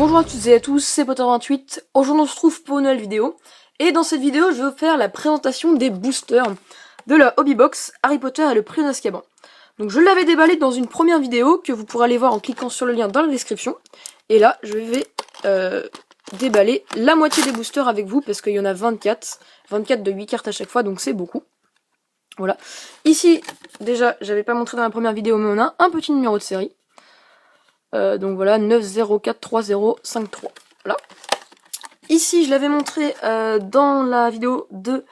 Bonjour à toutes et à tous, c'est Potter28. Aujourd'hui on se retrouve pour une nouvelle vidéo. Et dans cette vidéo, je vais vous faire la présentation des boosters de la Hobbybox Harry Potter et le Prisonnier d'Azkaban. Donc je l'avais déballé dans une première vidéo que vous pourrez aller voir en cliquant sur le lien dans la description. Et là, je vais déballer la moitié des boosters avec vous parce qu'il y en a 24. 24 de 8 cartes à chaque fois, donc c'est beaucoup. Voilà. Ici, déjà, j'avais pas montré dans la première vidéo, mais on a un petit numéro de série. Donc voilà, 9043053. Voilà. Ici, je l'avais montré dans la vidéo de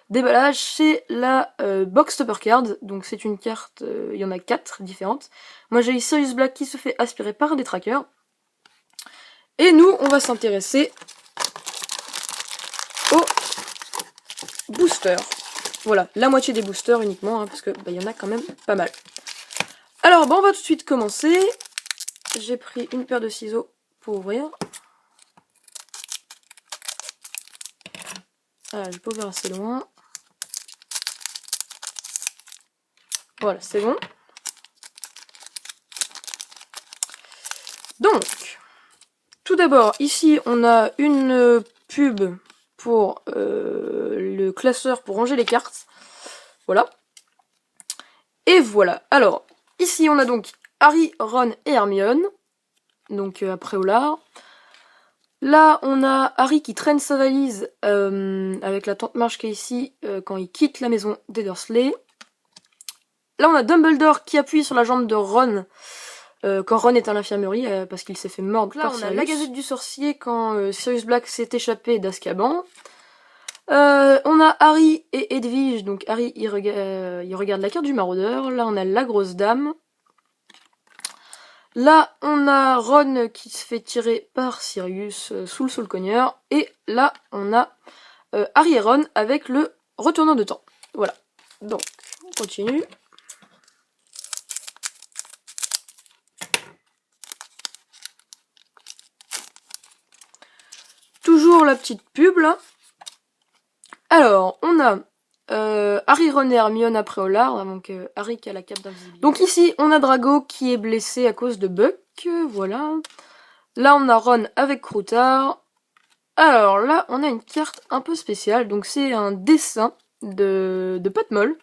déballage, c'est la Box Topper Card. Donc c'est une carte, il y en a 4 différentes. Moi j'ai eu Sirius Black qui se fait aspirer par un des trackers. Et nous, on va s'intéresser aux boosters. Voilà, la moitié des boosters uniquement, hein, parce que y en a quand même pas mal. Alors, on va tout de suite commencer. J'ai pris une paire de ciseaux pour ouvrir. Ah, j'ai pas ouvert assez loin. Voilà, c'est bon. Donc, tout d'abord, ici, on a une pub pour le classeur pour ranger les cartes. Voilà. Et voilà. Alors, ici, on a donc Harry, Ron et Hermione. Donc, après Olar. Là, on a Harry qui traîne sa valise avec la tante Marge qui est ici quand il quitte la maison des Dursley. Là, on a Dumbledore qui appuie sur la jambe de Ron quand Ron est à l'infirmerie parce qu'il s'est fait mordre par Sirius. Là, on a la Gazette du Sorcier quand Sirius Black s'est échappé d'Azkaban. On a Harry et Edwige, donc Harry il regarde la carte du maraudeur. Là, on a la grosse dame. Là, on a Ron qui se fait tirer par Sirius sous le cogneur. Et là, on a Harry et Ron avec le retournant de temps. Voilà. Donc, on continue. Toujours la petite pub, là. Alors, on a Harry, Ron et Hermione après Olar, donc Harry qui a la cape d'invisibilité. Donc ici, on a Drago qui est blessé à cause de Buck, voilà. Là, on a Ron avec Croutard. Alors là, on a une carte un peu spéciale, donc c'est un dessin de Patmol.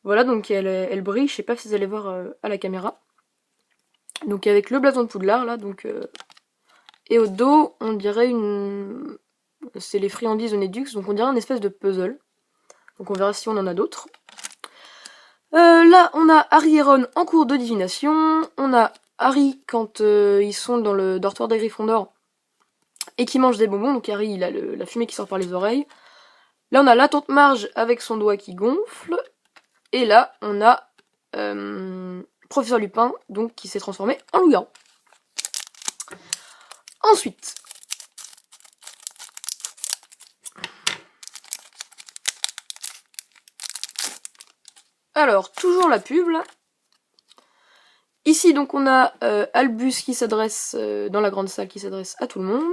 Voilà, donc elle brille, je sais pas si vous allez voir à la caméra. Donc avec le blason de Poudlard, là, donc... Et au dos, on dirait une... C'est les friandises de Nedux, donc on dirait une espèce de puzzle. Donc on verra si on en a d'autres. Là, on a Harry et Ron en cours de divination. On a Harry quand ils sont dans le dortoir des Gryffondor et qui mange des bonbons. Donc Harry, il a la fumée qui sort par les oreilles. Là, on a la tante Marge avec son doigt qui gonfle. Et là, on a Professeur Lupin, donc qui s'est transformé en loup-garou. Ensuite... Alors, toujours la pub, là. Ici, donc, on a Albus qui s'adresse, dans la grande salle, qui s'adresse à tout le monde.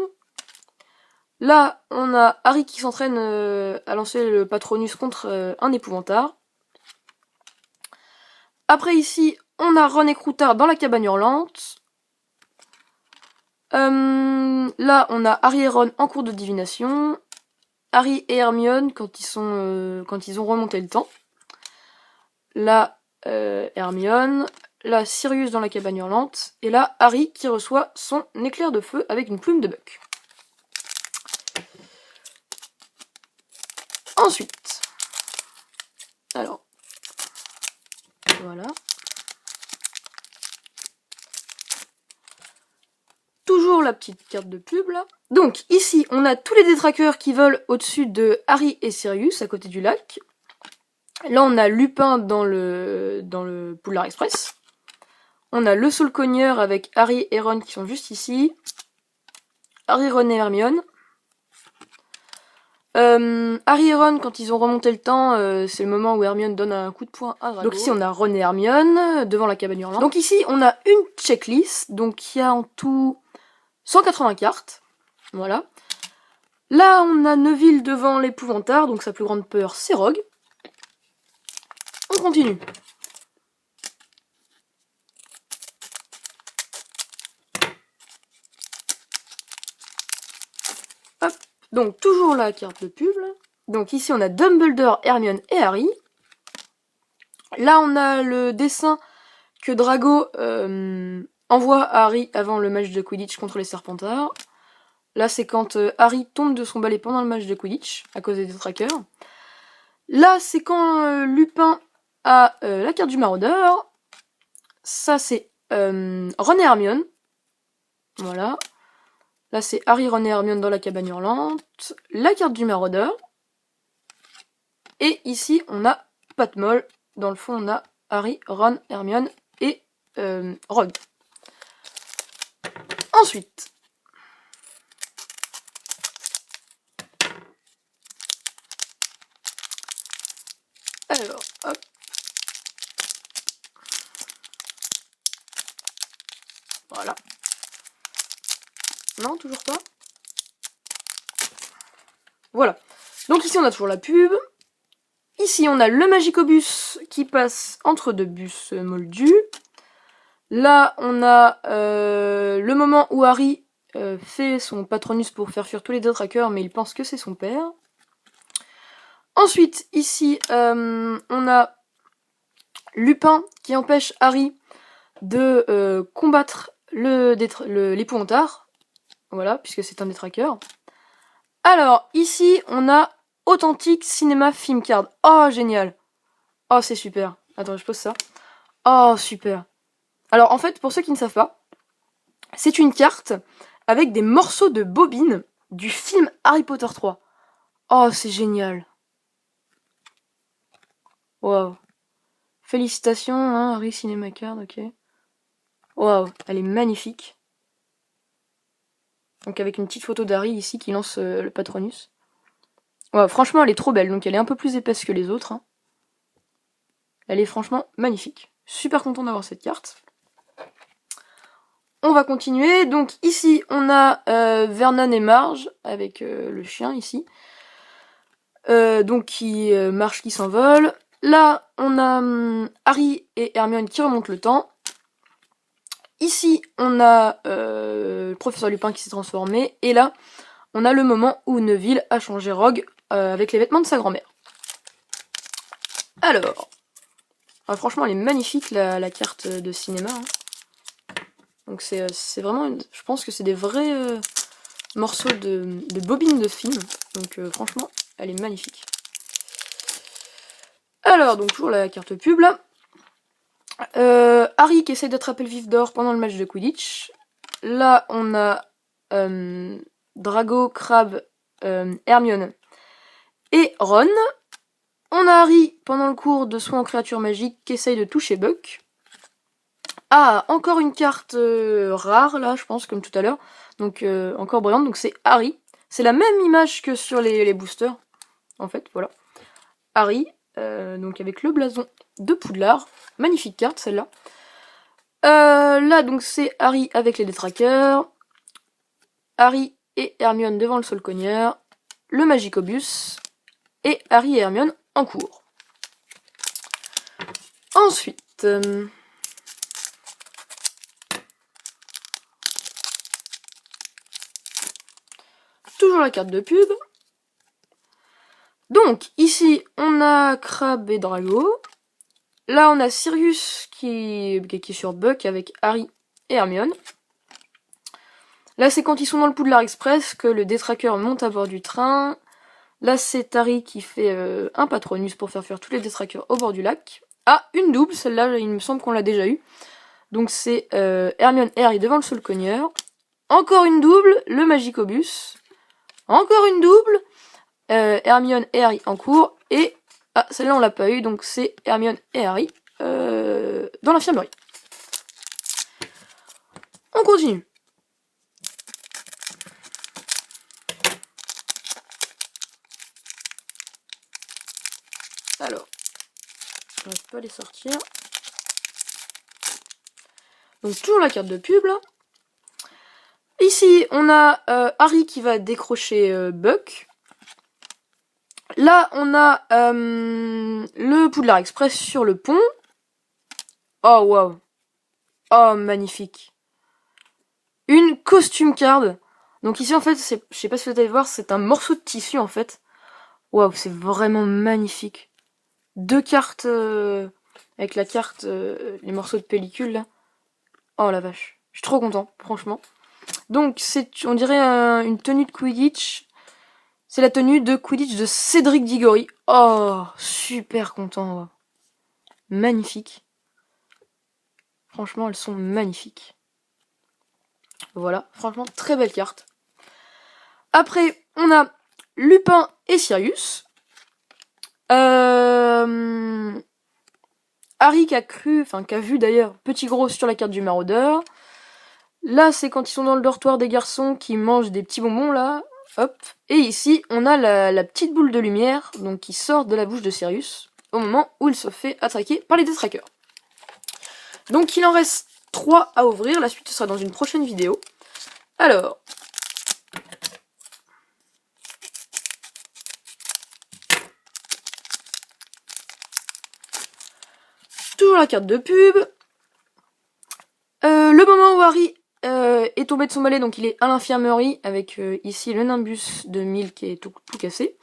Là, on a Harry qui s'entraîne à lancer le Patronus contre un épouvantard. Après, ici, on a Ron et Croutard dans la cabane hurlante. Là, on a Harry et Ron en cours de divination. Harry et Hermione quand ils ont remonté le temps. Là, Hermione. Là, Sirius dans la cabane hurlante. Et là, Harry qui reçoit son éclair de feu avec une plume de Buck. Ensuite. Alors. Voilà. Toujours la petite carte de pub, là. Donc, ici, on a tous les détraqueurs qui volent au-dessus de Harry et Sirius, à côté du lac. Là, on a Lupin dans le Poudlard Express. On a le Saule-Cogneur avec Harry et Ron qui sont juste ici. Harry, Ron et Hermione. Harry et Ron, quand ils ont remonté le temps, c'est le moment où Hermione donne un coup de poing à Drago. Donc ici, on a Ron et Hermione devant la cabane hurlante. Donc ici, on a une checklist. Donc il y a en tout 180 cartes. Voilà. Là, on a Neville devant l'épouvantard. Donc sa plus grande peur, c'est Rogue. On continue. Donc, toujours la carte de pub. Là. Donc, ici, on a Dumbledore, Hermione et Harry. Là, on a le dessin que Drago envoie à Harry avant le match de Quidditch contre les Serpentards. Là, c'est quand Harry tombe de son balai pendant le match de Quidditch, à cause des détraqueurs. Là, c'est quand Lupin a la carte du maraudeur. Ça, c'est Ron et Hermione. Voilà. Là, c'est Harry, Ron et Hermione dans la cabane hurlante. La carte du maraudeur. Et ici, on a Patmol. Dans le fond, on a Harry, Ron, Hermione et Ron. Ensuite, alors, hop. Voilà. Non, toujours pas. Voilà. Donc ici, on a toujours la pub. Ici, on a le Magicobus qui passe entre deux bus moldus. Là, on a le moment où Harry fait son Patronus pour faire fuir tous les détraqueurs, mais il pense que c'est son père. Ensuite, ici, on a Lupin qui empêche Harry de combattre l'épouvantard. Voilà, puisque c'est un détraqueur. Alors, ici, on a Authentique Cinéma Film Card. Oh, génial. Oh, c'est super. Attends, je pose ça. Oh, super. Alors, en fait, pour ceux qui ne savent pas, c'est une carte avec des morceaux de bobines du film Harry Potter 3. Oh, c'est génial. Waouh. Félicitations, hein, Harry Cinema Card, ok. Waouh, elle est magnifique. Donc avec une petite photo d'Harry ici qui lance le Patronus. Ouais, franchement, elle est trop belle, donc elle est un peu plus épaisse que les autres. Hein. Elle est franchement magnifique. Super content d'avoir cette carte. On va continuer. Donc ici, on a Vernon et Marge, avec le chien ici. Donc qui marche, qui s'envole. Là, on a Harry et Hermione qui remontent le temps. Ici, on a le professeur Lupin qui s'est transformé. Et là, on a le moment où Neville a changé Rogue avec les vêtements de sa grand-mère. Alors, franchement, elle est magnifique, la carte de cinéma. Hein. Donc c'est vraiment, je pense que c'est des vrais morceaux de bobines de film. Donc franchement, elle est magnifique. Alors, donc toujours la carte pub là. Harry qui essaye d'attraper le vif d'or pendant le match de Quidditch. Là, on a Drago, Crabbe, Hermione et Ron. On a Harry pendant le cours de soins en créatures magiques qui essaye de toucher Buck. Ah, encore une carte rare là, je pense, comme tout à l'heure. Donc encore brillante, donc c'est Harry. C'est la même image que sur les boosters, en fait, voilà. Harry, donc avec le blason de Poudlard. Magnifique carte celle-là. Là, donc c'est Harry avec les détraqueurs. Harry et Hermione devant le Solcogneur. Le Magicobus. Et Harry et Hermione en cours. Ensuite... toujours la carte de pub. Donc, ici, on a Crabbe et Drago. Là, on a Sirius qui est sur Buck avec Harry et Hermione. Là, c'est quand ils sont dans le Poudlard Express que le détraqueur monte à bord du train. Là, c'est Harry qui fait un Patronus pour faire fuir tous les détraqueurs au bord du lac. Ah, une double, celle-là, il me semble qu'on l'a déjà eu. Donc, c'est Hermione et Harry devant le Solcogneur. Encore une double, le Magicobus. Encore une double, Hermione et Harry en cours, et, ah, celle-là on l'a pas eu, donc c'est Hermione et Harry dans l'infirmerie. On continue. Alors, je n'arrive pas à les sortir. Donc toujours la carte de pub, là. Ici, on a Harry qui va décrocher Buck. Là, on a le Poudlard Express sur le pont. Oh, waouh. Oh, magnifique. Une costume card. Donc ici en fait, je sais pas si vous allez voir, c'est un morceau de tissu en fait. Waouh, c'est vraiment magnifique. Deux cartes avec la carte, les morceaux de pellicule là. Oh la vache, je suis trop content, franchement. Donc c'est, on dirait une tenue de Quidditch. C'est la tenue de Quidditch de Cédric Diggory. Oh, super content. Ouais. Magnifique. Franchement, elles sont magnifiques. Voilà, franchement, très belle carte. Après, on a Lupin et Sirius. Harry qui a vu d'ailleurs Petit Gros sur la carte du maraudeur. Là, c'est quand ils sont dans le dortoir des garçons qui mangent des petits bonbons, là. Hop. Et ici, on a la petite boule de lumière, donc qui sort de la bouche de Sirius, au moment où il se fait attaquer par les détraqueurs. Donc, il en reste 3 à ouvrir. La suite sera dans une prochaine vidéo. Alors... toujours la carte de pub. Le moment où Harry est tombé de son balai, donc il est à l'infirmerie, avec ici le Nimbus de Mille qui est tout cassé.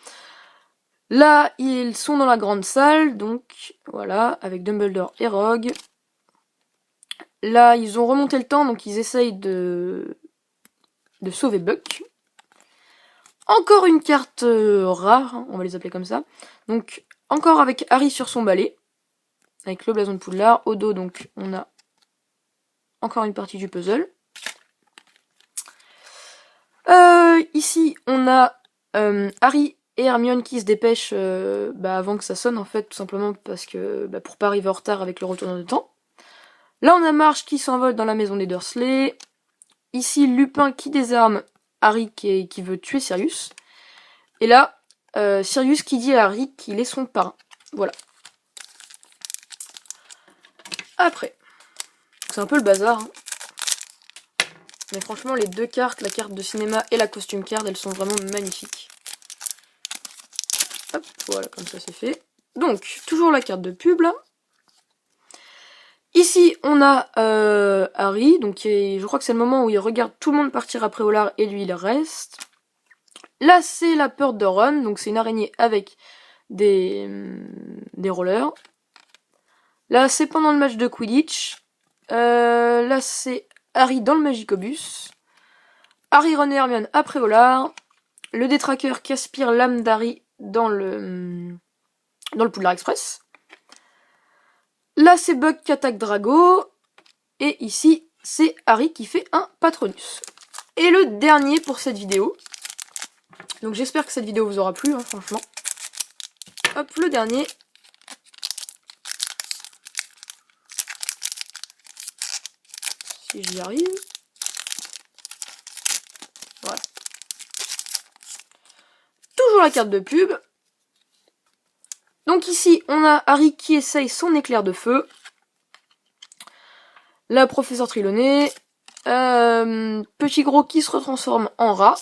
Là, ils sont dans la grande salle, donc voilà, avec Dumbledore et Rogue. Là, ils ont remonté le temps, donc ils essayent de sauver Buck. Encore une carte rare, hein, on va les appeler comme ça. Donc, encore avec Harry sur son balai, avec le blason de Poudlard. Au dos, donc, on a encore une partie du puzzle. Ici, on a Harry et Hermione qui se dépêchent avant que ça sonne, en fait, tout simplement parce que pour pas arriver en retard avec le retour dans le temps. Là, on a Marge qui s'envole dans la maison des Dursley. Ici, Lupin qui désarme Harry qui veut tuer Sirius. Et là, Sirius qui dit à Harry qu'il est son parrain. Voilà. Après, c'est un peu le bazar, hein. Mais franchement, les deux cartes, la carte de cinéma et la costume card, elles sont vraiment magnifiques. Hop, voilà, comme ça c'est fait. Donc, toujours la carte de pub, là. Ici, on a Harry, donc je crois que c'est le moment où il regarde tout le monde partir après Poudlard et lui, il reste. Là, c'est la peur de Ron, donc c'est une araignée avec des rollers. Là, c'est pendant le match de Quidditch. Là, c'est Harry dans le Magicobus. Harry, Ron et Hermione après Poudlard. Le détraqueur qui aspire l'âme d'Harry dans le Poudlard Express. Là, c'est Buck qui attaque Drago. Et ici, c'est Harry qui fait un Patronus. Et le dernier pour cette vidéo. Donc j'espère que cette vidéo vous aura plu, hein, franchement. Hop, le dernier. Si j'y arrive. Voilà. Toujours la carte de pub. Donc ici, on a Harry qui essaye son éclair de feu. La professeure Trelawney. Petit Gros qui se retransforme en rat.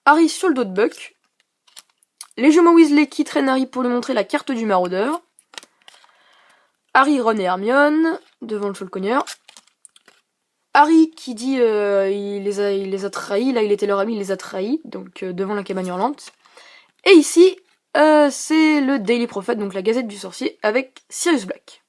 Harry sur le dos de Buck. Les jumeaux Weasley qui traînent Harry pour lui montrer la carte du maraudeur. Harry, Ron et Hermione devant le Falconer. Harry qui dit il les a trahis, là il était leur ami, il les a trahis, donc devant la cabane hurlante. Et ici, c'est le Daily Prophet, donc la Gazette du Sorcier, avec Sirius Black.